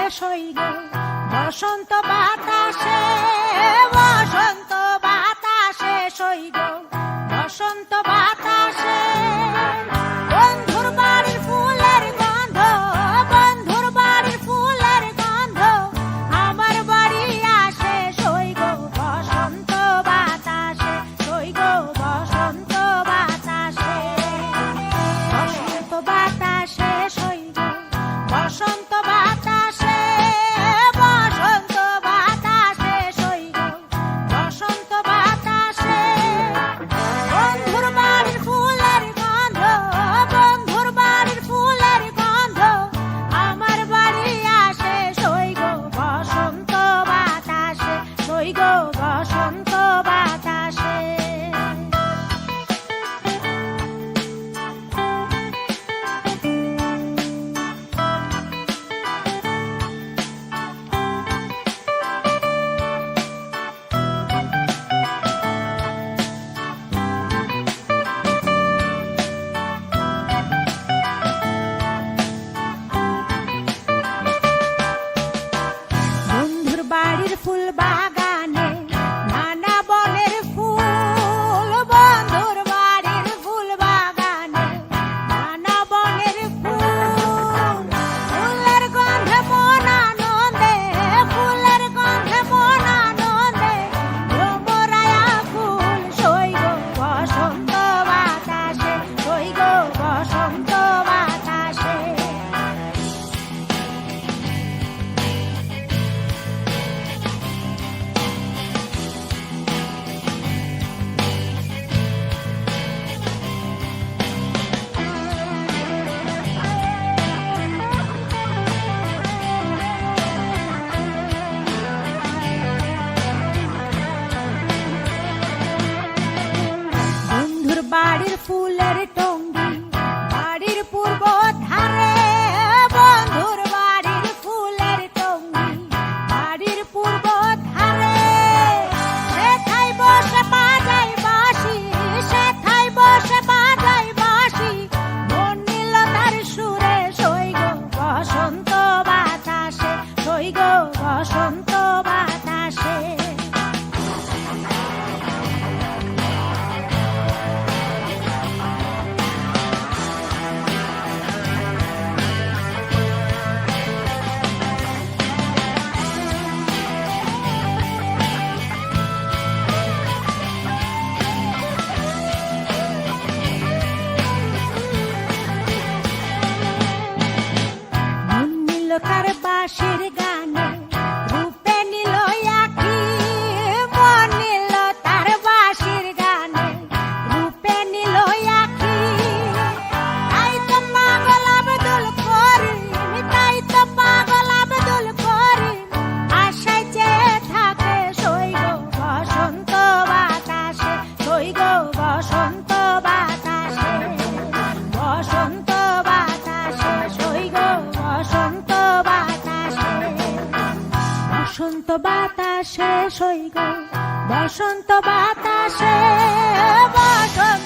শেষ হই গো বসন্ত বাতাসে, বসন্ত বাতাসে সই গো বসন্ত বাতাসে। বন্ধুর বাড়ির ফুলের গন্ধ, বন্ধুর বাড়ির ফুলের গন্ধ আমার বাড়ি আসে সই গো বসন্ত বাতাসে, সই গো বসন্ত বাতাসে। বসন্ত বাতাসে সই গো বসন্ত বাতাসে, বসন্ত বাতাসে সই গো বসন্ত বাতাসে। বন্ধুর বাড়ির ফুলের গন্ধ, বন্ধুর বাড়ির ফুলের গন্ধ আমার বাড়ি আসে সই গো বসন্ত বাতাসে, সই গো বসন্ত বাতাসে। বন্ধুর বাড়ির ফুল বাগানে নানা বনের ফুল, বন্ধুর বাড়ির ফুল বাগানে নানা বনের ফুল। ফুলের গন্ধে মন আনন্দে, ফুলের গন্ধে মন আনন্দে ভ্রমরায়া ফুল সই গো বসন্ত বাতাসে, সই গো বসন্ত বাতাসে। বন্ধুর বাড়ির ফুলের টঙ্গি বাড়ির পূর্ব ধারে, বন্ধুর বাড়ির ফুলের টঙ্গি বাড়ির পূর্ব ধারে। সেথায় বসে বাজাই বাঁশি, সেথায় বসে বাজাই বাঁশি মন নিল তার সুরে সই গো বসন্ত বাতাসে, সই গো বসন্ত বাতাসে। মন নিল তার বাঁশির গানে, রূপে নিল আঁখি। মন নিল তার বাঁশির গানে, রূপে নিল আঁখি। তাই তো পাগল আব্দুল করিম, তাই তো পাগল আব্দুল করিম আশায় চেয়ে থাকে সই গো বসন্ত বাতাসে, সই গো বসন্ত বাতাসে। বসন্ত বাতাসে সই গো বসন্ত বাতাসে। বসন্ত বাতাসে সই গো বসন্ত বাতাসে, বসন্ত